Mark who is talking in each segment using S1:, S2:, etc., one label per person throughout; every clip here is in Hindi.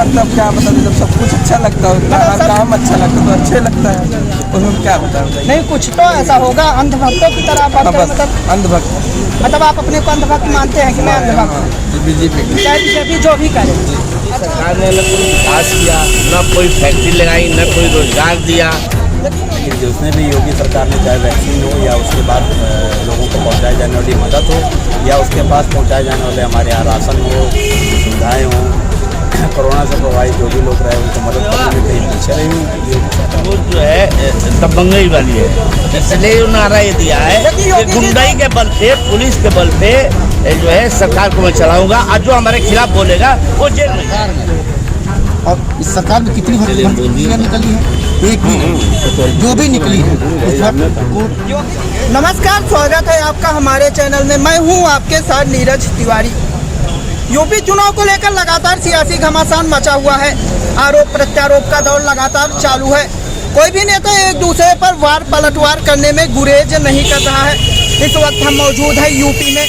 S1: मतलब क्या मतलब जब सब कुछ अच्छा लगता है उतना काम अच्छा लगता है तो अच्छे लगता है, उसमें क्या बताऊँ।
S2: नहीं, कुछ तो ऐसा होगा अंधभक्तों की तरह आप मतलब
S1: अंधभक्त
S2: मतलब आप अपने को अंधभक्त मानते हैं कि मैं अंधभक्त हूँ,
S1: बीजेपी
S2: चाहे बीजेपी जो भी करे।
S3: सरकार ने न कोई विकास किया, न कोई फैक्ट्री लगाई, न कोई रोजगार दिया।
S4: लेकिन जिसने भी योगी सरकार ने चाहे वैक्सीन हो या उसके बाद लोगों को पहुंचाए जाने वाली मदद हो या उसके पास पहुंचाए जाने वाले हमारे यहाँ राशन हो, सुविधाएँ हों, कोरोना से प्रभावित जो भी लोग रहे उनको मदद करने में कहीं पीछे रही हुई।
S3: वो जो है दबंगई वाली है, इसलिए नारा ये दिया है कि गुंडाई के बल पे, पुलिस के बल पे जो है सरकार को मैं चलाऊंगा, आज जो हमारे खिलाफ बोलेगा वो जेल में।
S5: और इस सरकार में कितनी भर्तियाँ निकली है? एक भी जो भी निकली है।
S2: नमस्कार, स्वागत है आपका हमारे चैनल में। मैं हूं आपके साथ नीरज तिवारी। यूपी चुनाव को लेकर लगातार सियासी घमासान मचा हुआ है। आरोप प्रत्यारोप का दौर लगातार चालू है। कोई भी नेता एक दूसरे पर वार पलटवार करने में गुरेज नहीं कर रहा है। इस वक्त हम मौजूद है यूपी में।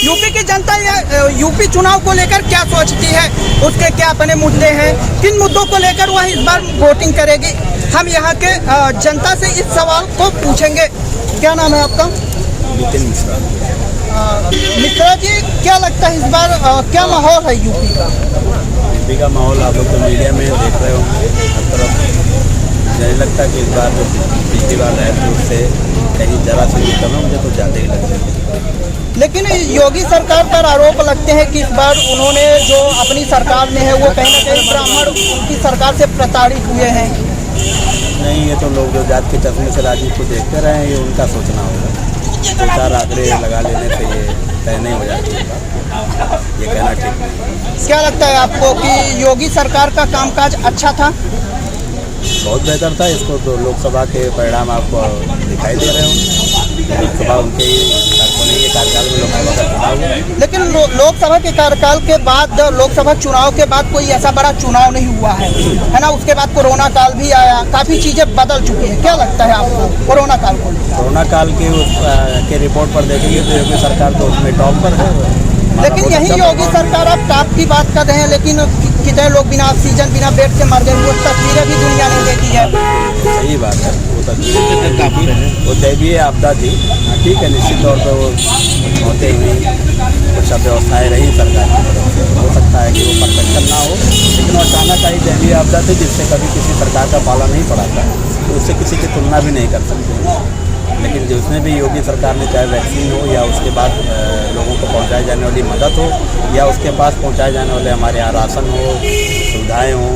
S2: यूपी की जनता यूपी चुनाव को लेकर क्या सोचती है, उसके क्या अपने मुद्दे हैं, किन मुद्दों को लेकर वह इस बार वोटिंग करेगी, हम यहाँ के जनता से इस सवाल को पूछेंगे। क्या नाम है आपका?
S4: नितिन मिश्रा।
S2: मिश्रा जी, क्या लगता है इस बार क्या माहौल है यूपी का?
S4: यूपी का माहौल आप लोग तो मीडिया में देख रहे होंगे हर तरफ। मुझे लगता कि इस बार जो पिछली बार रहे थे उससे कहीं जरा से भी कम है, मुझे तो ज़्यादा ही लगता है।
S2: लेकिन योगी सरकार पर आरोप लगते हैं कि इस बार उन्होंने जो अपनी सरकार में है वो कहीं ना कहीं ब्राह्मण की सरकार से प्रताड़ित हुए हैं।
S4: नहीं, ये तो लोग जो जात के चश्मे से राजनीति को देखते रहे हैं, ये उनका सोचना होगा। दो चार आंकड़े लगा लेने से ये तय नहीं हो जाती है, ये कहना ठीक नहीं।
S2: क्या लगता है आपको कि योगी सरकार का कामकाज अच्छा था?
S4: बहुत बेहतर था। इसको तो लोकसभा के परिणाम आपको दिखाई दे रहे होंगे। लोकसभा उनके ही कार्यकाल में लोकसभा का चुनाव हुआ।
S2: लेकिन लोकसभा के कार्यकाल के बाद, लोकसभा चुनाव के बाद कोई ऐसा बड़ा चुनाव नहीं हुआ है ना। उसके बाद कोरोना काल भी आया, काफ़ी चीज़ें बदल चुकी हैं। क्या लगता है आपको कोरोना काल को?
S4: कोरोना काल के रिपोर्ट पर देखेंगे तो योगी सरकार तो उसमें टॉप पर है।
S2: लेकिन यही योगी सरकार अब टॉप की बात कर रहे हैं, लेकिन कितने लोग बिना ऑक्सीजन, बिना बेड से मर गए, वो तस्वीरें भी दुनिया ने देखी है।
S4: सही बात है, वो तस्वीरें वो दैवीय आपदा थी। ठीक है, निश्चित तौर पर वो होते हुए कुछ अव्यवस्थाएँ रही सरकार की तरफ से। हो सकता है कि वो परफेक्शन ना हो, लेकिन अचानक आई दैवीय आपदा थी जिससे कभी किसी सरकार का पाला नहीं पड़ा था, तो उससे किसी की तुलना भी नहीं कर सकते। लेकिन जिसने भी योगी सरकार ने चाहे वैक्सीन हो या उसके बाद लोगों को पहुंचाए जाने वाली मदद हो या उसके पास पहुंचाए जाने वाले हमारे यहाँ राशन हो, सुविधाएं हों,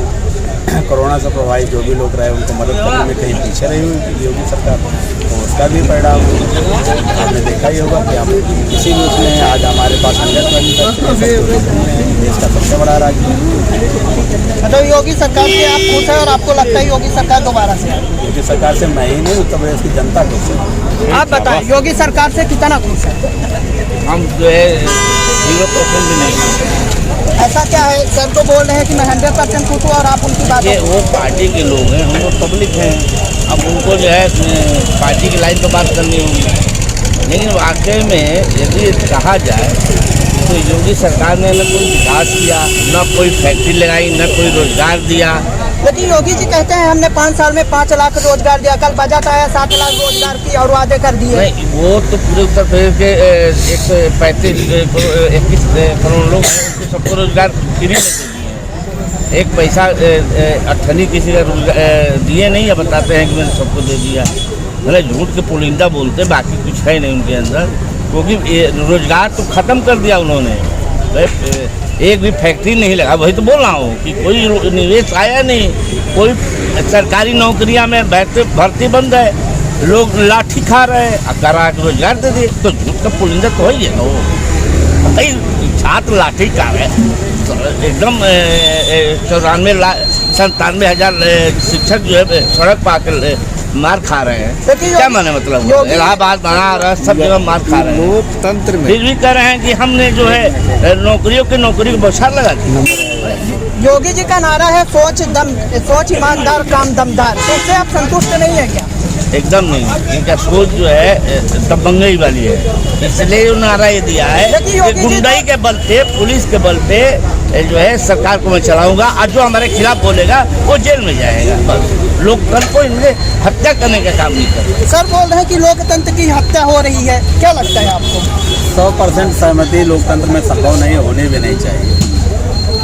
S4: कोरोना से प्रभावित जो भी लोग रहे उनको मदद करने में कहीं पीछे रही हुई योगी सरकार, तो उसका भी परिणाम आपने देखा ही होगा कि हम किसी भी उसमें आज हमारे पास 100% देश का सबसे बड़ा राज्य है।
S2: तो योगी सरकार से आप खुश हैं और आपको लगता है योगी सरकार दोबारा से?
S4: योगी सरकार से मैं ही नहीं, उत्तर प्रदेश की जनता खुश है।
S2: आप बताएं, योगी सरकार से कितना खुश है?
S3: हम जो है 0% भी नहीं।
S2: ऐसा क्या है? सर तो बोल रहे हैं कि मैं 100% खुश हूँ और आप उनकी बात।
S3: ये वो पार्टी के लोग हैं, हम लोग पब्लिक हैं। अब उनको जो है पार्टी की लाइन पर बात करनी होगी। लेकिन वाकई में यदि कहा जाए तो योगी सरकार ने न कोई विकास किया, न कोई फैक्ट्री लगाई, न कोई रोजगार दिया।
S2: लेकिन योगी जी कहते हैं हमने 5 साल में 5 लाख रोजगार दिया। कल बजट आया 7 लाख रोजगार की और वादे कर दिए।
S3: नहीं, वो तो पूरे उत्तर प्रदेश के 21 करोड़ लोग हैं, उनको सबको रोजगार फ्री में दे दिए। एक पैसा अठनी किसी का दिए नहीं, या बताते हैं कि मैंने सबको दे दिया। मतलब झूठ के पुलिंदा बोलते, बाकी कुछ है नहीं उनके अंदर। क्योंकि रोजगार तो ख़त्म कर दिया उन्होंने। एक भी फैक्ट्री नहीं लगा। वही तो बोल रहा हूँ कि कोई निवेश आया नहीं, कोई सरकारी नौकरियां में भर्ती बंद है, लोग लाठी खा रहे हैं। करा के रोजगार दे दिए तो झूठ का पुलिंदा तो ही है ना। वो भाई छात्र लाठी खा रहे एकदम 97 हज़ार शिक्षक जो है सड़क पाकर मार खा रहे हैं। क्या माने मतलब? इलाहाबाद बना रहा है, सब जगह मार खा रहे हैं।
S5: लोकतंत्र में
S3: फिर भी कह रहे हैं कि हमने जो है नौकरियों की नौकरी को बौछार लगा दी।
S2: योगी जी का नारा है सोच ईमानदार, काम दमदार। तो इससे आप संतुष्ट नहीं है क्या?
S3: एकदम नहीं। इनका सोच जो है दबंगई वाली है, इसलिए नारा ये दिया है कि गुंडाई के बल पे, पुलिस के बल पे जो है सरकार को मैं चलाऊंगा, और जो हमारे खिलाफ बोलेगा वो जेल में जाएगा। बस लोकतंत्र को इनसे हत्या करने का काम नहीं करते।
S2: सर बोल रहे हैं कि लोकतंत्र की हत्या हो रही है, क्या लगता है आपको?
S4: 100% सहमति लोकतंत्र में संभव नहीं, होने भी नहीं चाहिए।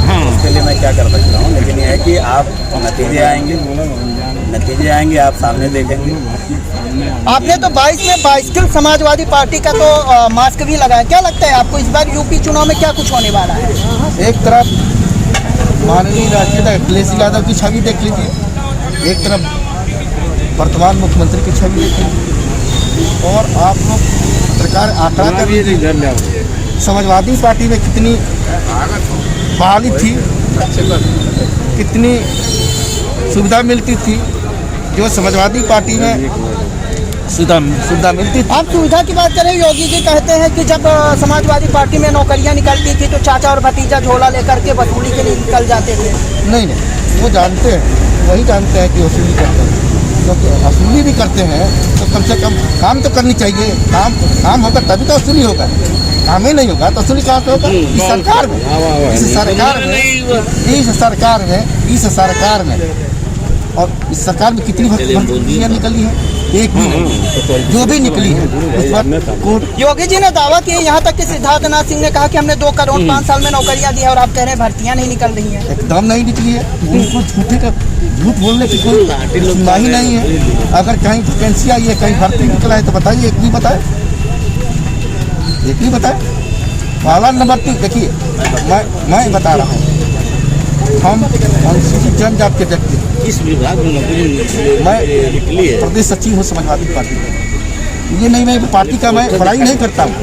S4: उसके लिए मैं क्या कर सकता हूँ, लेकिन यह है कि आप नतीजे आएंगे, आप सामने देखेंगे।
S2: आपने तो 22 में बाइसिकल समाजवादी पार्टी का तो मास्क भी लगाया, क्या लगता है आपको इस बार यूपी चुनाव में क्या कुछ होने वाला है?
S5: एक तरफ माननीय राष्ट्रपति अखिलेश यादव की छवि देख लीजिए, एक तरफ वर्तमान मुख्यमंत्री की छवि देख लीजिए, और आप लोग सरकार आंकड़ा कर लीजिए समाजवादी पार्टी में कितनी बहाली थी, कितनी सुविधा मिलती थी। जो समाजवादी पार्टी में सुविधा मिलती थी।
S2: आप सुविधा की बात करें, योगी जी कहते हैं कि जब समाजवादी पार्टी में नौकरियां निकलती थी तो चाचा और भतीजा झोला लेकर के वसूली के लिए निकल जाते थे।
S5: नहीं, वो जानते हैं, वही जानते हैं कि वसूली करते हैं, क्योंकि वसूली भी करते हैं तो कम से कम काम तो करनी चाहिए। काम होगा तभी तो वसूली होगा, काम ही नहीं होगा तो वसूली कहाँ से होगा? इस सरकार में और इस सरकार में कितनी भर्तियाँ निकली है? एक भी नहीं, जो भी निकली है उस पर कोर्ट।
S2: योगी जी ने दावा किया, यहाँ तक कि सिद्धार्थनाथ सिंह ने कहा कि हमने 2 करोड़ 5 साल में नौकरियां दी है, और आप कह रहे हैं भर्तियां नहीं निकल रही हैं।
S5: एकदम नहीं निकली है, उनको झूठ बोलने की कोई सीमा ही नहीं है। अगर कहीं वैकेंसी आई है, कहीं भर्ती निकला है तो बताइए, एक भी बताए। पहला नंबर 3 देखिए, मैं बता रहा हूँ, हम अनुसूचित जनजाति के व्यक्ति,
S3: इस विभाग में
S5: मैं प्रदेश सचिव हूँ समाजवादी पार्टी का। ये नहीं, मैं पार्टी का मैं बड़ाई नहीं करता हूँ,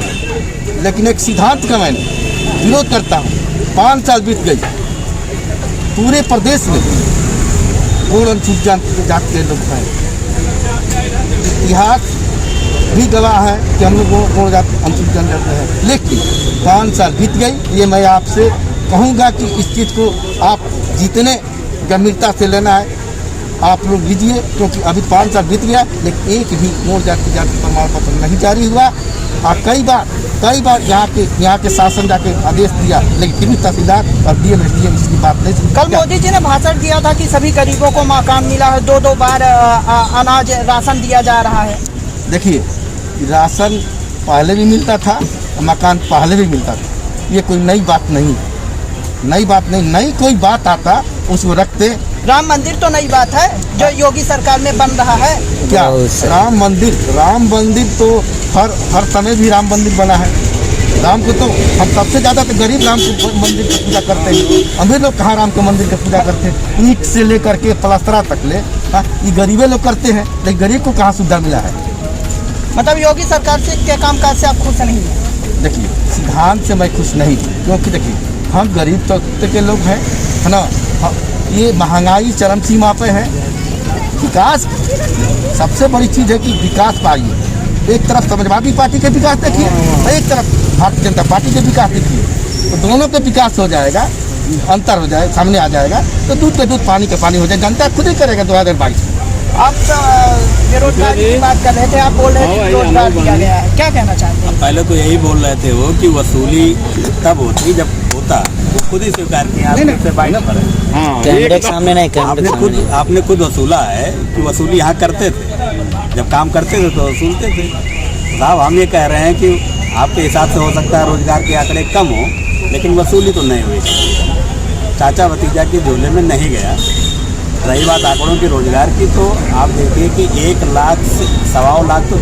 S5: लेकिन एक सिद्धांत का मैं विरोध करता हूँ। 5 साल बीत गए, पूरे प्रदेश में और अनुसूचित जाति के लोग हैं। इतिहास भी गवाह है कि हम लोग अनुसूचित जनजाति है, लेकिन 5 साल बीत गई। ये मैं आपसे कहूँगा कि इस चीज़ को आप जितने गंभीरता से लेना है आप लोग लीजिए, क्योंकि अभी 5 साल बीत गया, लेकिन एक भी मूल जाति प्रमाण पत्र नहीं जारी हुआ। और कई बार यहाँ के शासन जाके आदेश दिया, लेकिन फिर भी तहसीलदार और डीएम इसकी बात नहीं सुनी।
S2: कल मोदी जी ने भाषण दिया था कि सभी गरीबों को मकान मिला है, 2 बार अनाज राशन दिया जा रहा है।
S5: देखिए, राशन पहले भी मिलता था, मकान पहले भी मिलता था, ये कोई नई बात नहीं, नई कोई बात आता उसको रखते।
S2: राम मंदिर तो नई बात है जो योगी सरकार में बन रहा है।
S5: क्या राम मंदिर तो हर समय भी राम मंदिर बना है। राम को तो हम सबसे ज़्यादा तो गरीब राम के मंदिर की पूजा करते हैं। अमीर लोग कहाँ राम के मंदिर की पूजा करते हैं? ईंट से लेकर के प्लास्टरा तक ले, ये गरीबे लोग करते हैं, लेकिन गरीब को कहाँ सुविधा मिला है?
S2: मतलब योगी सरकार से के कामकाज से आप खुश नहीं हैं?
S5: देखिए, सिद्धांत से मैं खुश नहीं, क्योंकि देखिए हम गरीब तबके के लोग हैं, है ना। ये महंगाई चरम सीमा पे है। विकास सबसे बड़ी चीज़ है कि विकास पाइए। एक तरफ समाजवादी पार्टी के विकास देखिए, एक तरफ भारतीय जनता पार्टी के विकास देखिए, तो दोनों के विकास हो जाएगा, अंतर हो जाएगा, सामने आ जाएगा, तो दूध पे दूध पानी का पानी हो जाएगा। जनता खुद ही करेगा 2022 में।
S2: आप बेरोजगारी की बात कर रहे थे, आप बोल रहे थे कि रोजगार दिया गया है, क्या कहना चाहते हैं?
S4: पहले तो यही बोल रहे थे वो कि वसूली तब होती जब होता, वो खुद ही स्वीकार किया।
S6: कैमरे के सामने नहीं,
S4: आपने खुद वसूला है कि वसूली यहाँ करते थे, जब काम करते थे तो वसूलते थे। साहब, हम ये कह रहे हैं कि आपके हिसाब से हो सकता है रोजगार के आंकड़े कम हो, लेकिन वसूली तो नहीं हुई, चाचा भतीजा के झोले में नहीं गया। रही बात आंकड़ों की रोजगार की, तो आप देखिए कि 1 लाख से 1.25 लाख तो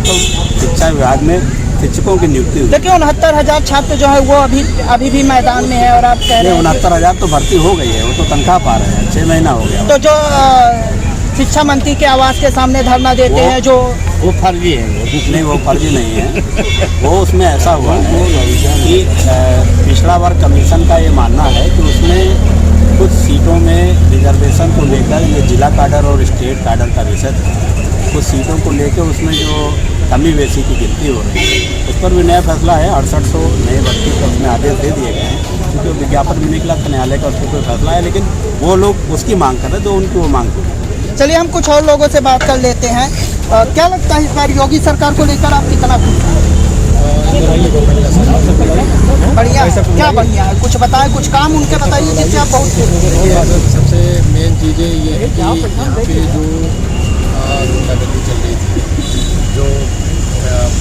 S4: शिक्षा विभाग में शिक्षकों की नियुक्ति हुई।
S2: देखिए 69,000 छात्र जो है वो अभी भी मैदान में है, और आप कह रहे हैं
S4: 69,000 तो भर्ती हो गई है, वो तो तनख्वाह पा रहे हैं, 6 महीना हो गया।
S2: तो जो शिक्षा मंत्री के आवास के सामने धरना देते हैं, जो
S3: वो फर्जी है।
S4: नहीं, वो फर्जी नहीं है। वो उसमें ऐसा हुआ है कि पिछड़ा वर्ग कमीशन का ये मानना है कि उसमें कुछ सीटों में रिजर्वेशन को लेकर, ये जिला काडर और स्टेट काडर का विषय था, कुछ सीटों को लेकर उसमें जो कमी बेसी की गिनती हो रही है, उस पर भी नया फैसला है। 6800 नए भर्ती का उसमें आदेश दे दिए गए हैं, क्योंकि विज्ञापन भी निकला था न्यायालय का, उस पर कोई फैसला है, लेकिन वो लोग उसकी मांग कर रहे हैं, तो उनकी वो मांग पूरी।
S2: चलिए हम कुछ और लोगों से बात कर लेते हैं। क्या लगता है इस बार योगी सरकार को लेकर आप कितना खुश हैं? बढ़िया है। क्या बढ़िया है, कुछ बताएं, कुछ काम उनके बताइए जिससे आप बहुत
S5: सबसे मेन चीज़ें ये है कि यहाँ पे जो गुंडागर्दी चल रही थी, जो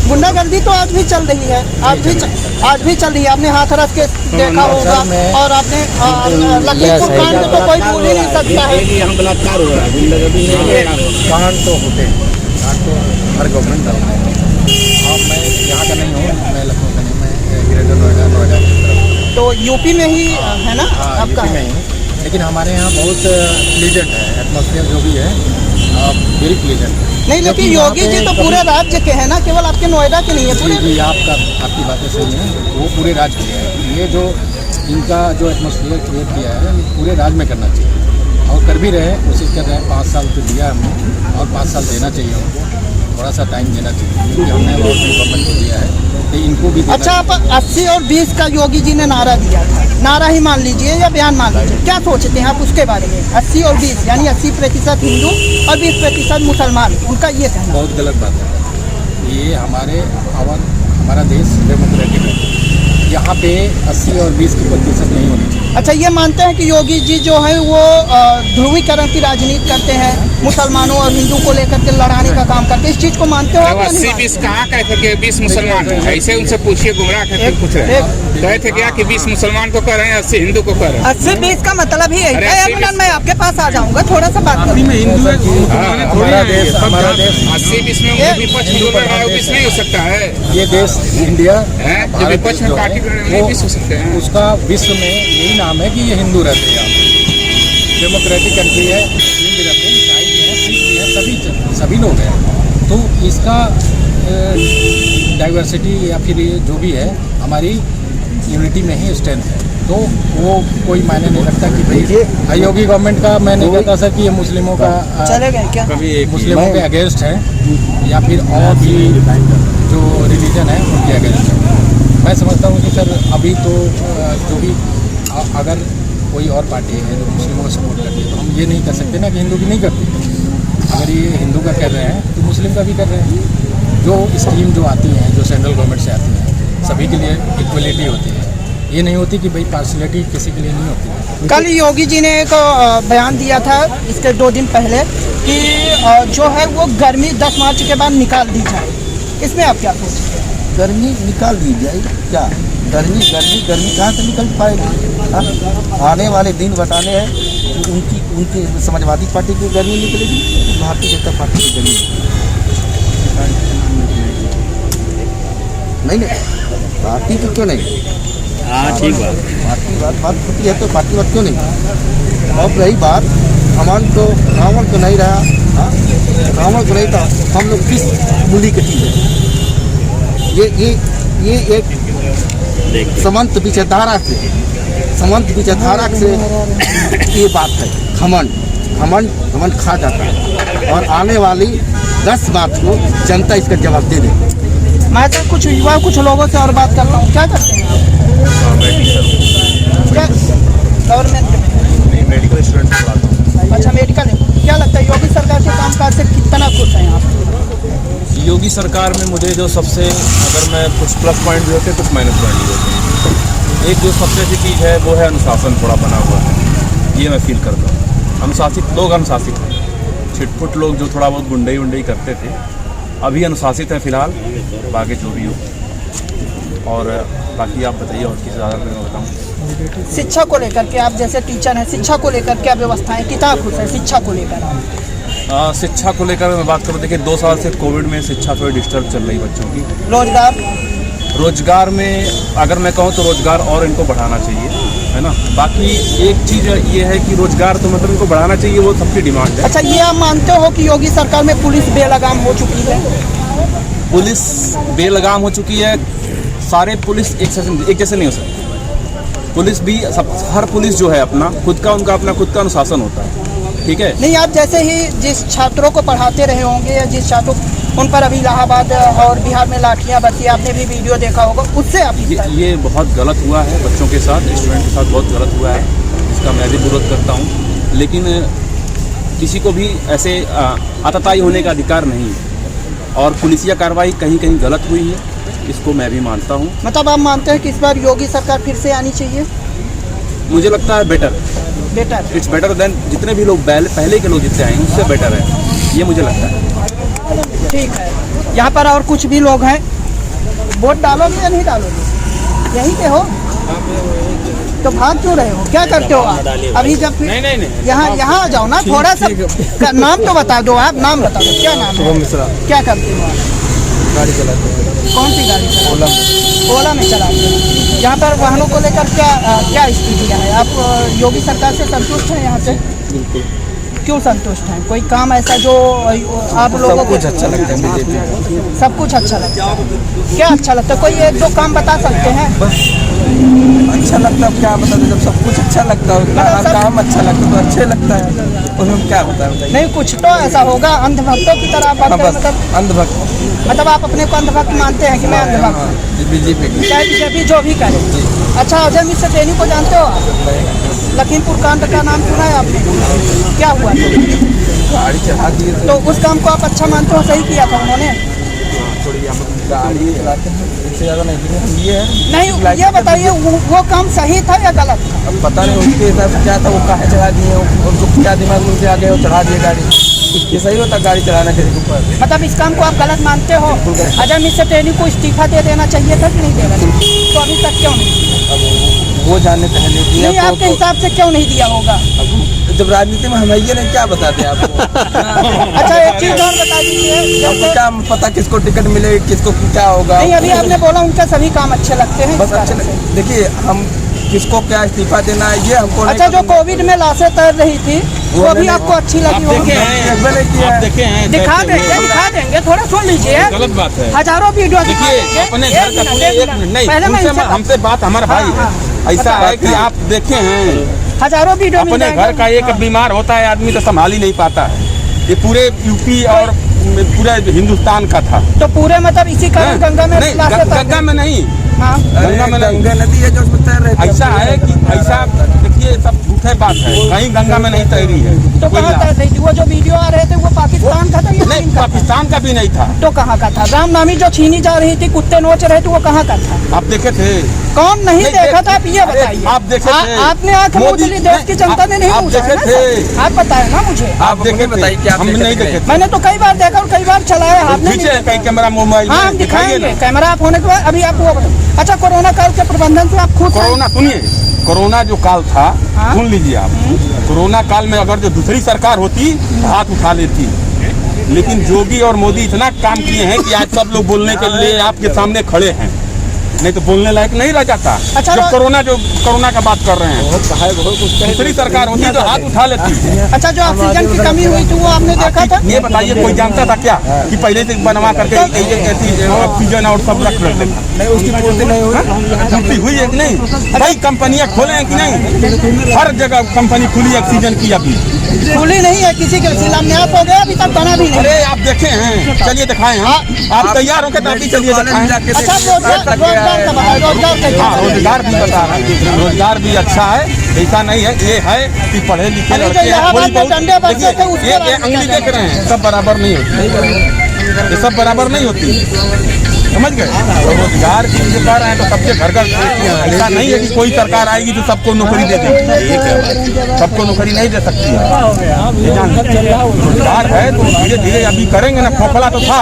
S2: गुंडागर्दी तो आज भी चल रही है, आज भी चल रही है। आपने हाथरस के देखा होगा और आपने लखीमपुर कांड तो कोई भूल ही नहीं सकता है।
S3: यहाँ बलात्कार हो रहा है, गुंडागर्दी नहीं हो रहा है।
S5: कांड तो होते हैं, कांड तो हर गवर्नमेंट कर रहा है। अब मैं यहाँ का नहीं हूँ, मैं लखनऊ का नहीं, मैं ग्रेटर नोएडा की तरफ।
S2: तो यूपी में ही है ना आपका?
S5: यूपी में ही, लेकिन हमारे यहाँ बहुत प्लीजेंट है, एटमॉस्फेयर जो भी है वेरी प्लीजेंट।
S2: नहीं, लेकिन योगी जी तो पूरे राज्य के हैं ना, केवल आपके नोएडा के नहीं है पूरे।
S5: जी आपकी बातें सही हैं, वो पूरे राज्य के हैं। ये जो इनका जो एटमॉस्फेयर क्रिएट किया है पूरे राज्य में करना चाहिए और कर भी रहे, कोशिश कर रहे हैं। 5 साल तो दिया हमने और 5 साल देना चाहिए उनको, थोड़ा सा टाइम देना चाहिए क्योंकि हमने और भी गवर्नमेंट को दिया है तो इनको भी।
S2: अच्छा, आप 80 और 20 का योगी जी ने नारा दिया था, नारा ही मान लीजिए या बयान मान लीजिए, क्या सोचते हैं आप उसके बारे में? 80 और 20 यानी 80% हिंदू और 20% मुसलमान, उनका ये कहना
S5: बहुत गलत बात है। ये हमारा देश डेमोक्रेटिक है, यहाँ पे 80 और 20 की प्रतिशत नहीं होनी चाहिए।
S2: अच्छा, ये मानते हैं कि योगी जी जो है वो ध्रुवीकरण की राजनीति करते हैं, मुसलमानों और हिंदू को लेकर के लड़ाने का काम करते हैं, इस चीज को मानते हो?
S7: 80-20 कहाँ कहते कि 20 मुसलमान है? ऐसे उनसे पूछिए, गुमराह करके पूछ रहे हैं। कहे थे क्या कि 20 मुसलमान को कर रहे हैं, 80 हिंदू को कर रहे हैं?
S2: 80-20 का मतलब ही है। मैं आपके पास आ जाऊंगा, थोड़ा सा बात
S5: हमारा देश
S7: 80-20 में उनका विपक्ष हिंदू लड़ रहा है, 20 नहीं हो सकता है।
S5: ये देश इंडिया
S7: है जो विपक्ष में पार्टी नहीं 20 हो सकते हैं।
S5: उसका विश्व में यही नाम है कि ये हिंदू रहते हैं। डेमोक्रेटिक कंट्री है, मुस्लिम भी रहते हैं, ईसाई भी हैं, सिख भी हैं, सभी लोग हैं। तो इसका डाइवर्सिटी या फिर जो भी है हमारी यूनिटी में ही स्ट्रेंथ है। तो वो कोई मायने नहीं रखता कि भाई योगी गवर्नमेंट का, मैं नहीं कहता सर कि ये मुस्लिमों का
S2: चले गए क्या?
S5: मुस्लिमों के अगेंस्ट है या फिर और भी जो रिलीजन है उनके अगेंस्ट है। मैं समझता हूँ कि सर अभी तो जो भी अगर कोई और पार्टी है जो मुस्लिमों को सपोर्ट करती है तो हम ये नहीं कर सकते ना कि हिंदू की नहीं करती। अगर ये हिंदू का कर रहे हैं तो मुस्लिम का भी कर रहे हैं। जो स्कीम जो आती हैं, जो सेंट्रल गवर्नमेंट से आती हैं, सभी के लिए इक्वलिटी होती है। ये नहीं होती कि भाई पार्शलिटी किसी के लिए नहीं होती।
S2: कल योगी जी ने एक बयान दिया था इसके 2 दिन पहले कि जो है वो गर्मी 10 मार्च के बाद निकाल दी जाए, इसमें आप क्या सोचते हैं?
S5: गर्मी निकाल दी जाए क्या? गर्मी कहाँ से निकल पाएगी? आने वाले दिन बताने हैं कि उनकी समाजवादी पार्टी की गर्मी निकलेगी, भारतीय जनता पार्टी की गर्मी नहीं। पार्टी तो क्यों नहीं?
S3: हाँ ठीक बात,
S5: पार्टी बात होती है तो पार्टी बात क्यों नहीं? और रही बात रावण तो नहीं रहा, रावण तो नहीं था, हम लोग किस मूली के चीज़ है? ये एक समंत विचारधारा से ये बात है। घमंड खा जाता है और आने वाली 10 मार्च को जनता इसका जवाब दे दे।
S2: मैं तो कुछ युवा कुछ लोगों से और बात करता हूँ, क्या करते हैं आप? गवर्नमेंट में
S5: मेडिकल स्टूडेंट पढ़ाता हूँ।
S2: अच्छा, मेडिकल है। क्या लगता है योगी सरकार के कामकाज से कितना खुश हैं आप?
S8: योगी सरकार में मुझे जो सबसे, अगर मैं कुछ प्लस पॉइंट भी होते हैं कुछ माइनस पॉइंट भी होते हैं। एक जो सबसे अच्छी चीज़ है वो है अनुशासन थोड़ा बना हुआ है, ये मैं फील करता हूँ। अनुशासित हैं। छिटपुट लोग जो थोड़ा बहुत गुंडई करते थे अभी अनुशासित है फिलहाल, बाकी जो भी हो। और बाकी आप बताइए और किसी ज़्यादा मैं बताऊँ।
S2: शिक्षा को लेकर के, आप जैसे टीचर हैं, शिक्षा को लेकर क्या व्यवस्थाएं, कितना खुश है शिक्षा को लेकर आप?
S8: शिक्षा को लेकर मैं बात करूँ, देखिए 2 साल से कोविड में शिक्षा थोड़ी डिस्टर्ब चल रही बच्चों की। रोजगार में अगर मैं कहूँ तो रोजगार और इनको बढ़ाना चाहिए, है ना। बाकी एक चीज़ ये है कि रोजगार तो मतलब इनको बढ़ाना चाहिए, वो सबकी डिमांड है।
S2: अच्छा, ये आप मानते हो कि योगी सरकार में पुलिस बेलगाम हो चुकी है?
S8: पुलिस बेलगाम हो चुकी है। सारे पुलिस एक जैसे नहीं हो सकते। पुलिस भी हर पुलिस जो है अपना खुद का अनुशासन होता है, ठीक है।
S2: नहीं, आप जैसे ही जिस छात्रों को पढ़ाते रहे होंगे या जिस छात्रों उन पर अभी इलाहाबाद और बिहार में लाठियां बरसी, आपने भी वीडियो देखा होगा, उससे आप
S8: ये बहुत गलत हुआ है, बच्चों के साथ, स्टूडेंट के साथ बहुत गलत हुआ है, इसका मैं भी विरोध करता हूँ। लेकिन किसी को भी ऐसे आतताई होने का अधिकार नहीं है और पुलिसिया कार्रवाई कहीं गलत हुई है।
S4: इसको मैं भी मानता हूँ।
S2: मतलब आप मानते हैं कि इस बार योगी सरकार फिर से आनी चाहिए?
S4: मुझे लगता है बेटर, इट्स बेटर देन जितने भी लोग पहले के लोग जितने आए उससे बेटर है, ये मुझे लगता है।
S2: ठीक है, यहाँ पर और कुछ भी लोग हैं, वोट डालोगे या नहीं डालोगे? यहीं के हो तो भाग क्यों रहे हो, क्या करते हो आप अभी? जब
S8: नहीं
S2: यहाँ आ जाओ ना, थोड़ा सा नाम तो बता दो, आप नाम बता दो, क्या नाम है? क्या करते हो आप?
S1: गाड़ी चलाते हैं।
S2: कौन सी गाड़ी चलाते हैं? ओला में चलाते हैं। यहाँ पर वाहनों को लेकर क्या स्थितियाँ है? आप योगी सरकार से संतुष्ट हैं यहाँ से?
S1: बिल्कुल।
S2: क्यों संतुष्ट हैं? कोई काम ऐसा जो आप लोगों को
S1: कुछ अच्छा लगता है बीजेपी?
S2: सब कुछ अच्छा लगता है। क्या अच्छा लगता है? कोई एक दो काम बता सकते हैं?
S1: अच्छा लगता है, क्या बता दें, जब सब कुछ अच्छा लगता है, हर काम अच्छा लगता है तो अच्छे लगता है, उसमें क्या बताएं?
S2: नहीं, कुछ तो ऐसा होगा, अंधभक्तों की तरह आप बात करें,
S1: अंधभक्त,
S2: मतलब आप अपने को अंधभक्त मानते हैं कि मैं अंधभक्त?
S1: बीजेपी
S2: चाहे बीजेपी जो भी करे। अच्छा, अजय मिश्र टेनी को जानते हो आप? लखीमपुर कांड का नाम सुना है आपने? क्या हुआ?
S1: गाड़ी चला दिए
S2: तो उस काम को आप अच्छा मानते हो? सही किया था उन्होंने?
S1: गाड़ी चलाते हैं, इससे ज़्यादा नहीं ये है।
S2: नहीं, ये बताइए वो काम सही था या गलत था?
S1: अब पता नहीं उनके हिसाब से क्या था, वो काहे चढ़ा दिए, उनको क्या दिमाग में उनसे आ गया, वो चढ़ा दिए गाड़ी। ये सही होता गाड़ी चलाना किसी के ऊपर?
S2: मतलब इस काम को आप गलत मानते हो? अजय मिश्र टेनी को इस्तीफा दे देना चाहिए था कि नहीं देना चाहिए? तो अभी तक क्यों नहीं?
S1: वो जाने पहले दिया
S2: नहीं, आपके हिसाब से क्यों नहीं दिया होगा?
S1: जब राजनीति में हम ये नहीं, क्या बताते आपको?
S2: अच्छा, एक चीज और बता दीजिए,
S1: आपको क्या पता किसको टिकट मिले, किसको क्या होगा?
S2: नहीं, अभी आपने बोला उनके सभी काम अच्छे लगते हैं,
S1: बस अच्छे देखिए, हम किसको क्या इस्तीफा देना है ये हमको
S2: अच्छा, जो कोविड में लाशें तैर रही थी वो भी आपको अच्छी लगी होगी? दिखा देंगे, थोड़ा सुन लीजिए।
S8: गलत बात है।
S2: हजारों वीडियो
S8: देखिए, अपने घर का नहीं, हमसे बात हमारा भाई ऐसा है कि आप देखे हैं,
S2: हजारों वीडियो
S8: अपने घर का एक बीमार होता है आदमी तो संभाल ही नहीं पाता है। ये पूरे यूपी और पूरे हिंदुस्तान का था।
S2: तो पूरे मतलब इसी कारण गंगा में
S8: नहीं, गंगा में नहीं,
S1: गंगा में गंगा नदी है जो उसमें तैर रही है।
S8: ऐसा है कि ऐसा देखिए, सब झूठे बात है, कहीं गंगा में नहीं तैरी है।
S2: तो कहाँ तैर रही थी? वो जो वीडियो आ रहे थे वो पाकिस्तान का था या
S8: नहीं, पाकिस्तान का भी नहीं था।
S2: तो कहाँ का था? रामनामी जो छीनी जा रही थी, कुत्ते नोच रहे थे, वो कहाँ का था?
S8: आप देखे थे?
S2: कौन नहीं देखा था? आप ये बताइए।
S8: आप देखे थे?
S2: आपने आंख मूंद ली, देश की जनता ने नहीं पूछा है ना? आप बताए ना मुझे।
S8: आप देखे बताइए, हम नहीं देखे।
S2: मैंने तो कई बार देखा और कई बार चलाया, आपने
S8: कहीं कैमरा मोबाइल
S2: हाँ, हम दिखाएंगे कैमरा आप होने के बाद। अभी आप वो बताओ। अच्छा, कोरोना काल के प्रबंधन से आप खुद?
S8: कोरोना सुनिए, कोरोना जो काल था, सुन लीजिए आप, कोरोना काल में अगर जो दूसरी सरकार होती हाथ उठा लेती, लेकिन योगी और मोदी इतना काम किए हैं कि आज सब लोग बोलने के लिए आपके सामने खड़े हैं, नहीं तो बोलने लायक नहीं रह जाता।
S2: अच्छा,
S8: जो कोरोना का बात कर रहे हैं, दूसरी सरकार होती तो हाथ उठा लेती।
S2: अच्छा, जो ऑक्सीजन की कमी हुई थी वो आपने देखा था?
S8: ये बताइए, कोई जानता था क्या कि पहले से बनवा करके ऑक्सीजन और सब रख रहे थे?
S1: नहीं, उसकी पूर्ति नहीं हुई।
S8: पूर्ति हुई है कि नहीं? भाई कंपनियां खोले हैं कि नहीं? हर जगह कंपनी खुली ऑक्सीजन की, अभी
S2: खुली नहीं है, किसी के शिलान्यास हो गया, अभी तक बना भी नहीं।
S8: अरे आप देखे हैं, चलिए दिखाएं। आप तैयार होकर तो अभी चलिए दिखाएं।
S2: अच्छा,
S8: रोजगार भी बता रहे हैं, रोजगार भी अच्छा है, ऐसा नहीं है। ये है कि पढ़े लिखे लड़के हैं, थोड़ी बहुत देखिए, ये अंगली देख रहे हैं, सब बराबर नहीं होती, ये सब बराबर नहीं होती, समझ गए? तो रोजगार की जो कह रहे हैं तो सबके घर घर, ऐसा नहीं है कि कोई सरकार आएगी तो सबको नौकरी दे देगी, सबको नौकरी नहीं दे सकती है। रोजगार है तो धीरे धीरे अभी करेंगे ना। खोखला तो था,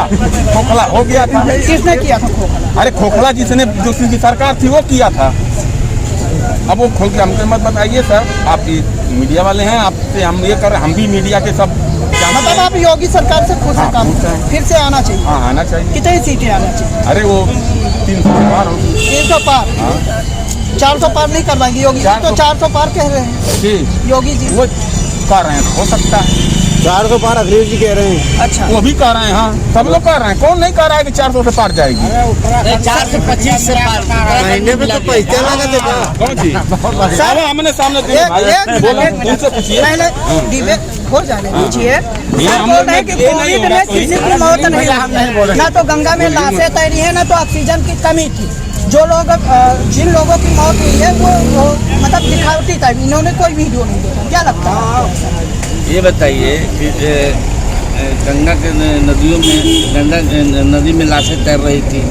S8: खोखला हो गया था।
S2: किसने किया था खोखला?
S8: अरे खोखला जिसने दूसरी सरकार थी वो किया था, अब वो खोल के हमसे मत बताइए सर, आप मीडिया वाले हैं, आपसे हम ये कर रहे हैं, हम भी मीडिया के सब
S2: मतलब आप योगी सरकार से खुश हैं? काम फिर से आना चाहिए?
S8: हाँ, आना चाहिए।
S2: कितनी सीटें आना चाहिए?
S8: अरे वो 300 पार होगी।
S2: 300 पार? 400 पार नहीं करवाएंगे योगी जी? तो 400 पार कह रहे हैं योगी जी,
S8: वो कह रहे हैं, हो सकता है
S5: 400 पार अखिलेश जी कह रहे हैं।
S2: अच्छा,
S8: वो भी कह रहे हैं, हाँ, सब लोग कह रहे हैं। कौन नहीं कह रहा है कि 400 से पार जाएगी?
S6: 425 से पार
S5: महीने में तो पैसे लगा देगा।
S8: कौन सी?
S2: सर,
S8: हमने सामने
S2: उनसे पूछिए, पहले डिबेट हो जाने दीजिए। बोल रहे हैं कि कोविड में किसी की मौत नहीं हुई, ना तो गंगा में लाशें तैरी है, ना तो ऑक्सीजन की कमी थी। जो लोग जिन लोगों की मौत हुई है वो मतलब दिखावटी था, इन्होंने कोई वीडियो नहीं देखा। क्या लगता है?
S3: ये बताइए कि गंगा के नदियों में गंगा नदी में लाशें तैर रही थी,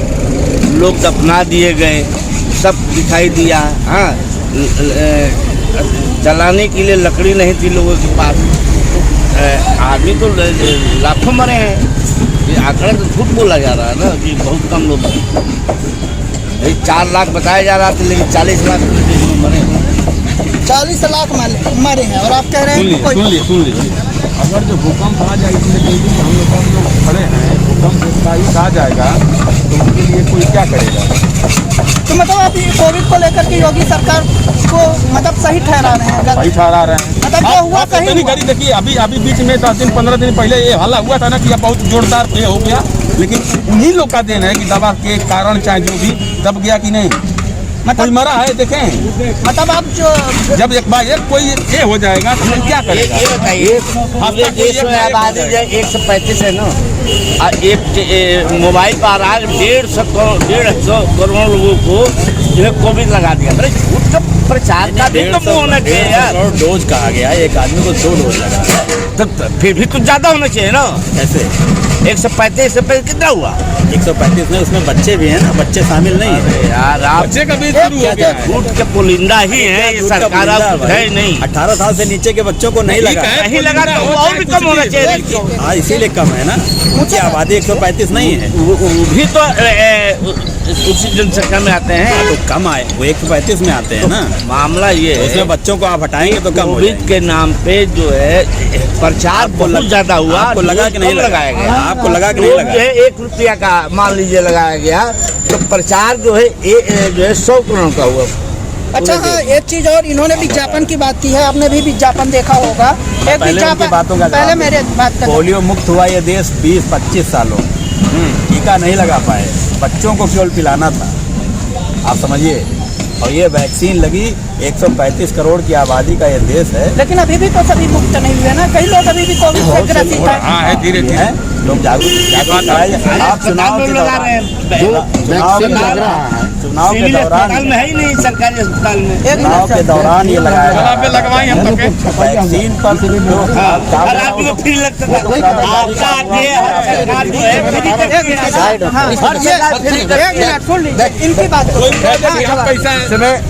S3: लोग दफना दिए गए, सब दिखाई दिया। हाँ, जलाने के लिए लकड़ी नहीं थी लोगों के पास। आदमी तो लाखों मरे हैं। ये आंकड़ा तो झूठ बोला जा रहा है ना कि बहुत कम लोग मरे। 4 लाख बताया जा रहा था, लेकिन 40 लाख मरे हैं।
S2: 40 लाख मरे हैं और आप कह रहे हैं
S8: सुन लीजिए, अगर जो भूकंप आ जाए इसलिए जल्दी हम लोग खड़े हैं, भूकंप जब आ जाएगा तो उनके लिए कोई क्या करेगा?
S2: तो मतलब आप ये कोविड को लेकर के योगी सरकार को मतलब सही ठहरा रहे हैं?
S8: सही ठहरा रहे हैं।
S2: मतलब जो हुआ सही हुआ।
S8: देखिए, अभी बीच में 10 दिन 15 दिन पहले ये हल्ला हुआ था ना कि अब बहुत जोरदार ये हो गया, लेकिन उन्हीं लोग का देन है कि दवा के कारण चाहे जो भी दब गया कि नहीं, कोई मरा है देखें।
S2: मतलब आप जो
S8: जब एक बार एक कोई ये हो जाएगा तो हम क्या करेगा?
S3: ये बताइए, पूरे देश में आबादी जो 135 है ना, और एक मोबाइल पर आज 150 करोड़ लोगों को जो है कोविड लगा दिया। अरे झूठ का प्रचार का भी तो होना चाहिए यार।
S4: डोज कहा गया है, एक आदमी को 2 डोज लगा है।
S3: तब फिर भी कुछ ज्यादा होना चाहिए ना।
S4: ऐसे
S3: 135 कितना हुआ?
S4: 135 में उसमें बच्चे भी हैं ना, बच्चे शामिल नहीं है
S3: यार आप
S8: बच्चे का भी शुरू हो गया है।
S3: झूठ के पुलिंदा ही है ये सरकार, अब है नहीं।
S4: 18 साल से नीचे के बच्चों को नहीं लगा है।
S3: नहीं लगा तो और भी कम होना चाहिए।
S4: हाँ, इसीलिए कम है ना, उनकी आबादी 135 नहीं है।
S3: वो भी तो उसी जनसंख्या में आते हैं।
S4: तो कम आए, वो 135 में आते हैं ना।
S3: मामला ये है,
S4: उसमें बच्चों को आप हटाएंगे तो कम हो
S3: कोविड
S4: जाएंगे।
S3: के नाम पे जो है प्रचार बहुत ज्यादा हुआ।
S4: आपको लगा कि नहीं
S3: लगाया गया?
S4: आपको लगा कि नहीं
S3: जो
S4: लगा?
S3: है 1 रुपया का मान लीजिए लगाया गया, तो प्रचार जो है जो है 100 करोड़ का हुआ।
S2: अच्छा हाँ, एक चीज और, इन्होंने विज्ञापन की बात की है, आपने भी विज्ञापन देखा होगा। एक
S4: पहले उनकी बातों का
S2: पहले
S4: जवाब
S2: मेरे बात कर।
S4: पोलियो मुक्त हुआ ये देश 20-25 सालों, टीका नहीं लगा पाए, बच्चों को केवल पिलाना था, आप समझिए। और ये वैक्सीन लगी, 135 करोड़ की आबादी का ये देश है।
S2: लेकिन अभी भी तो सभी मुक्त नहीं हुए ना, कई लोग अभी भी कोविड से ग्रसित हैं।
S8: हाँ है, धीरे धीरे
S4: है, लोग जागरूक आप चुनाव के
S3: लगा रहे हैं।
S4: चुनाव के दौरान
S3: अस्पताल में है ही नहीं, सरकारी अस्पताल में।
S4: चुनाव के दौरान ये लगाया
S8: जगह पे लगवाएं हम लोग के।
S4: वैक्सीन पर जो
S3: और आपको फ्री लगता था। आपका आगे सरकार जो है फ्री करती है।
S2: हाँ,
S3: हर जगह फ्री करती है।
S2: एक मिनट सुन लीजिए, इनकी बात को।
S8: पैसा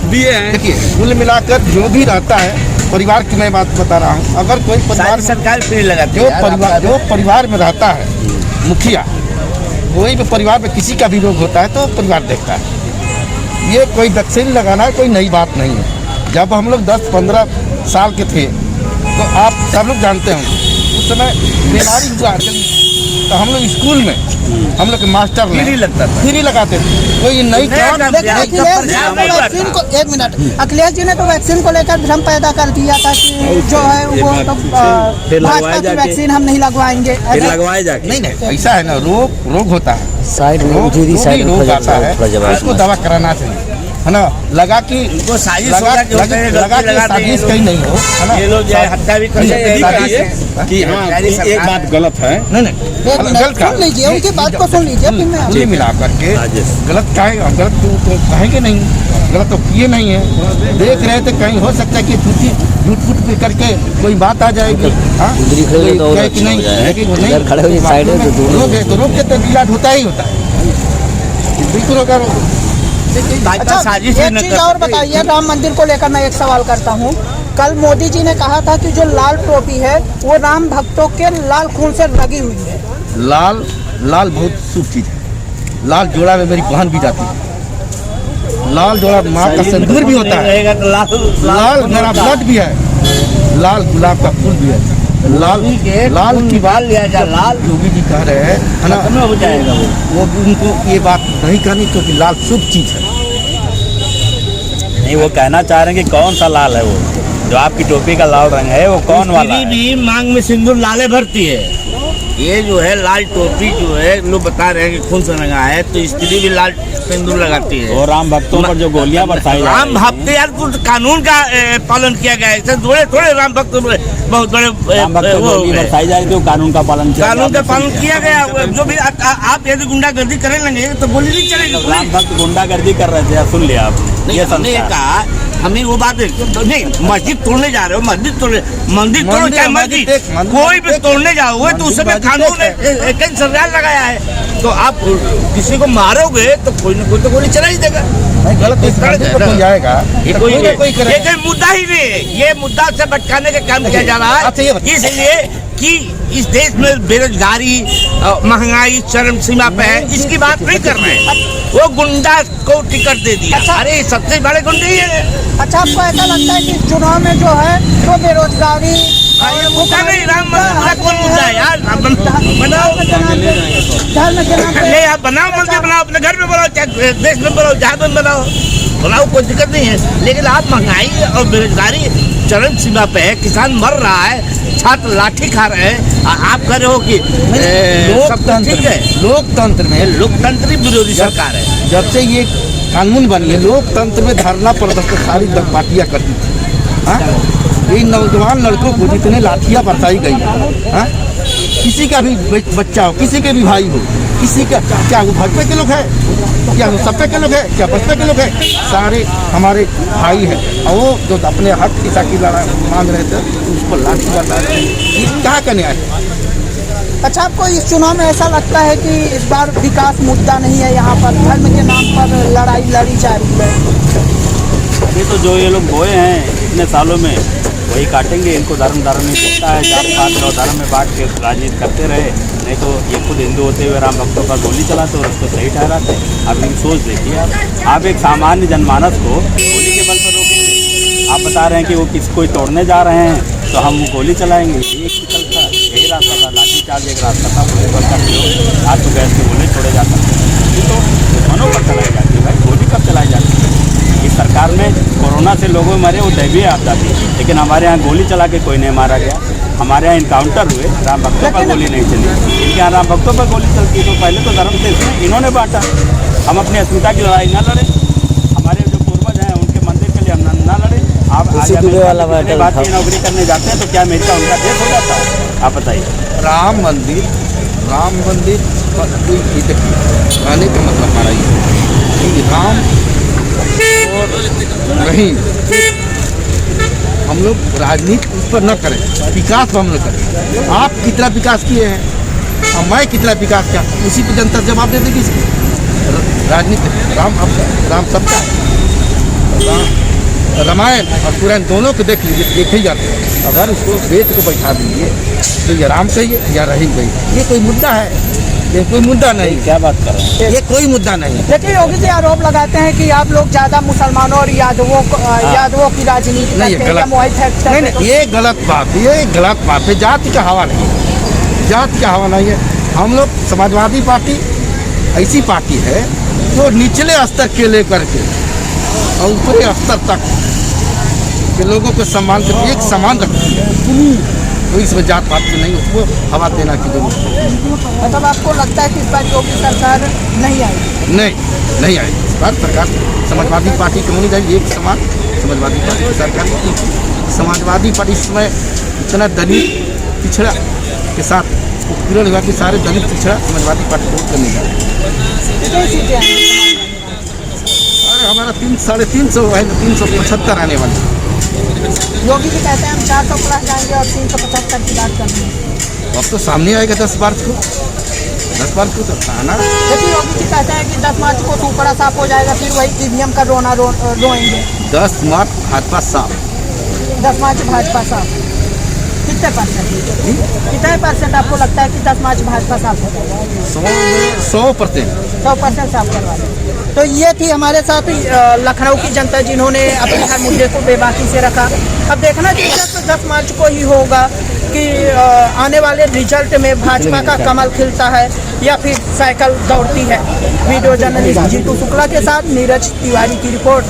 S8: दिए हैं।
S5: देखिए, कुल मिलाकर जो भी रहता है परिवार की मैं बात बता रहा हूँ, अगर कोई परिवार
S3: सारी सरकार फ्री लगाती
S5: जो
S3: है।
S5: परिवार में रहता है मुखिया, कोई भी परिवार में किसी का भी रोग होता है तो परिवार देखता है। ये कोई वैक्सीन लगाना है कोई नई बात नहीं है। जब हम लोग 10-15 साल के थे तो आप सब लोग जानते हैं, उस समय बीमारी हुआ तो हम लोग स्कूल में हम लोग के मास्टर
S3: फ्री लगता था।
S5: फ्री लगाते थे। कोई नई
S2: अखिलेश जी ने वैक्सीन को, एक मिनट, अखिलेश जी ने तो वैक्सीन को लेकर भ्रम पैदा कर दिया था कि जो है वो तो भाजपा की वैक्सीन हम नहीं लगवाएंगे।
S4: फिर लगवाए जाके।
S5: नहीं, ऐसा है ना, रोग होता है, रोग आता है, उसको दवा कराना चाहिए, है ना। लगा कि
S3: उनको साजिश
S5: लगा
S3: होगा कि होता है,
S5: लगा
S3: गलती
S5: कि साजिश कहीं नहीं हो, है ना।
S3: ये लोग जो है हत्या भी कर सकते हैं।
S8: कि हाँ, एक बात गलत है।
S5: नहीं
S2: एक मिनट सुन लीजिए, उनकी बात को सुन लीजिए, फिर मैं
S5: कुल मिला करके गलत क्या है, गलत तो कहेंगे नहीं, गलत तो किए नहीं है। देख रहे थे कहीं हो सकता है कि झूठ फूट पे करके कोई बात आ जाएगी। हाँ, कहे कि नहीं, रोग के तो इलाज होता ही होता है, बिल्कुल होगा।
S2: अच्छा,
S3: साजिश
S2: एक चीज और बताइए, राम मंदिर को लेकर मैं एक सवाल करता हूँ। कल मोदी जी ने कहा था कि जो लाल टोपी है वो राम भक्तों के लाल खून से लगी हुई है।
S5: लाल बहुत शुभ चीज है। लाल जोड़ा में मेरी बहन भी जाती है, लाल जोड़ा माँ का सिंदूर भी होता है, लाल मेरा ब्लड भी है, लाल गुलाब का फूल भी है, लाल की बात
S3: लिया जा, लाल
S5: योगी जी कह रहे हैं, है ना।
S3: खत्म हो जाएगा
S5: वो उनको ये बात नहीं करनी क्योंकि लाल शुभ चीज है।
S4: नहीं, वो कहना चाह रहे हैं कि कौन सा लाल है वो, जो आपकी टोपी का लाल रंग है वो कौन वाला है?
S3: भी मांग में सिंदूर लाले भरती है। ये जो है लाल टोपी जो है लोग बता रहे हैं कि खून से रंगा है, तो स्त्री भी लाल सिंदूर लगाती है।
S4: और राम भक्तों पर जो गोलियां बरसाई जा
S3: राम भक्त यार कुछ कानून का पालन किया गया है। थोड़े राम भक्त बहुत बड़े
S4: गोली बरसाई जा रही थी, वो कानून का पालन
S3: किया गया। जो भी आप यदि गुंडागर्दी करे लेंगे तो गोली नहीं चलेगी।
S4: राम भक्त गुंडागर्दी कर रहे थे, सुन लिया आपने?
S3: हमने ये कहा हमें वो बात नहीं, मस्जिद तोड़ने जा रहे हो, मस्जिद तोड़ो चाहे मस्जिद, कोई भी तोड़ने जाओगे तो उसमें कानून कई सरकार लगाया है। तो आप किसी को मारोगे तो कोई ना कोई तो गोली चला ही देगा।
S5: गलत जाएगा
S3: ये कोई मुद्दा ही नहीं है, ये मुद्दा से भटकाने का काम किया जा रहा है, इसलिए कि इस देश में बेरोजगारी महंगाई चरम सीमा पे है, इसकी बात नहीं कर रहे हैं। वो गुंडा को टिकट दे दिया। अरे सबसे बड़े गुंडे ही है।
S2: अच्छा, आपको ऐसा लगता है कि चुनाव में जो है तो बेरोजगारी
S3: मुद्दा नहीं, राम मंदिर का कौन मुद्दा है यार? बनाओ, नहीं आप बनाओ, मंदिर बनाओ, अपने घर में बनाओ, चाहे देश में बनाओ, जहाँ में बनाओ, कोई दिक्कत नहीं है। लेकिन आप महंगाई और बेरोजगारी चरम सीमा पे है, किसान मर रहा है, छात्र लाठी खा रहे हैं, आप कह रहे हो कि
S5: लोकतंत्र
S3: ठीक है। लोकतंत्र विरोधी सरकार है।
S5: जब से ये कानून बनी है, लोकतंत्र में धरना प्रदर्शन सारी पार्टियां करती थी। हाँ, ये नौजवान लड़कों को जितने लाठियां बरसाई गई, हाँ, किसी का भी बच्चा हो, किसी के भी भाई हो, किसी का, क्या वो भाजपा के लोग है, क्या वो सपा के लोग है, क्या बसपा के लोग है, सारे हमारे भाई हैं। और वो जो अपने हक की लड़ाई मांग रहे थे, उस पर लाठी बरसा रहे हैं। ये कहाँ का न्याय है?
S2: अच्छा, आपको इस चुनाव में ऐसा लगता है कि इस बार विकास मुद्दा नहीं है, यहाँ पर धर्म के नाम पर लड़ाई लड़ी जा रही है?
S4: अभी तो जो ये लोग बोए हैं इतने सालों में वही काटेंगे। इनको धर्म नहीं सकता है, जात पात और धर्म में बांट के राजनीति करते रहे। नहीं तो ये खुद हिंदू होते हुए राम भक्तों पर गोली चलाते और उसको सही ठहराते। अब इनकी सोच देखिए आप एक सामान्य जनमानस को गोली के बल पर रोकेंगे। आप बता रहे हैं कि वो किसी कोई तोड़ने जा रहे हैं तो हम वो गोली चलाएंगे। ये एक विकल्प था, यही रास्ता था, लाठी चार्ज एक रास्ता था। पुलिस बल का प्रयोग, आज तो गैस के गोले छोड़े जा सकते हैं। ये तो दुश्मनों पर चलाई जाती है भाई, गोली कब चलाई जाती है? इस सरकार में कोरोना से लोगों मरे वो दैवीय आपदा थी, लेकिन हमारे यहाँ गोली चला के कोई नहीं मारा गया। हमारे यहाँ इनकाउंटर हुए, राम भक्तों पर गोली नहीं चली। इनके यहाँ राम भक्तों पर गोली चलती तो पहले तो धर्म से इसमें इन्होंने बांटा। हम अपनी अस्मिता की लड़ाई ना लड़े, हमारे जो पूर्वज हैं उनके मंदिर के लिए हम ना लड़े। आप बात की नौकरी करने जाते हैं तो क्या अमेरिका उनका देश हो जाता है? आप बताइए।
S5: राम मंदिर पर कोई कहने का मतलब हमारा ये कि राम और नहीं, हम लोग राजनीति उस पर न करें, विकास पर हम लोग करें। आप कितना विकास किए हैं और मैं कितना विकास किया, उसी पर जनता जवाब दे देगी। राजनीति राम सबका है। रामायण और पुराण दोनों को देख लीजिए, देखे ही जाते हैं। अगर उसको वेद को बैठा दीजिए तो ये राम कहिए या रही गई, ये कोई मुद्दा है? ये कोई मुद्दा नहीं।
S4: क्या बात कर रहे हैं?
S5: ये कोई मुद्दा नहीं।
S2: लेकिन योगी जी आरोप लगाते हैं कि आप लोग ज्यादा मुसलमानों और यादवों की राजनीति
S5: नहीं, ये गलत नहीं, ये गलत बात है। जाति का हवा नहीं है, जाति का हवा नहीं है। हम लोग समाजवादी पार्टी ऐसी पार्टी है जो निचले स्तर के लेकर के और ऊपरी स्तर तक के लोगों को सम्मान करके एक समान रखती है। तो इसमें जात पात से नहीं, उसको हवा देना की जरूरत है।
S2: मतलब आपको लगता है कि इस बार योगी सरकार नहीं आएगी?
S5: नहीं आएगी इस बार सरकार। समाजवादी पार्टी क्यों नहीं जाएगी? एक समान समाजवादी पार्टी की सरकार। समाजवादी पार्टी इसमें इतना दलित पिछड़ा के साथ उत्पीड़न हुआ कि सारे दलित पिछड़ा समाजवादी पार्टी वोट करने जा रहे हैं। हमारा 375 आने वाले।
S2: योगी जी कहते हैं हम 400 प्लस जाएंगे और 375 की बात करेंगे।
S5: अब तो सामने आएगा 10 मार्च को तो आना।
S2: लेकिन योगी जी कहते हैं कि 10 मार्च को सुपड़ा साफ हो जाएगा, फिर वही ईवीएम का रोएंगे।
S5: 10 मार्च भाजपा साफ।
S2: 10 मार्च भाजपा साफ कितने परसेंट आपको लगता है कि 10 मार्च भाजपा साफ हो जाएगा? 100% साफ करवा दें। तो ये थी हमारे साथ लखनऊ की जनता जिन्होंने अपने हर मुद्दे को बेबाकी से रखा। अब देखना दिलचस्प 10 मार्च को ही होगा कि आने वाले रिजल्ट में भाजपा का कमल खिलता है या फिर साइकिल दौड़ती है। वीडियो जर्नलिस्ट जीतू शुक्ला के साथ नीरज तिवारी की रिपोर्ट।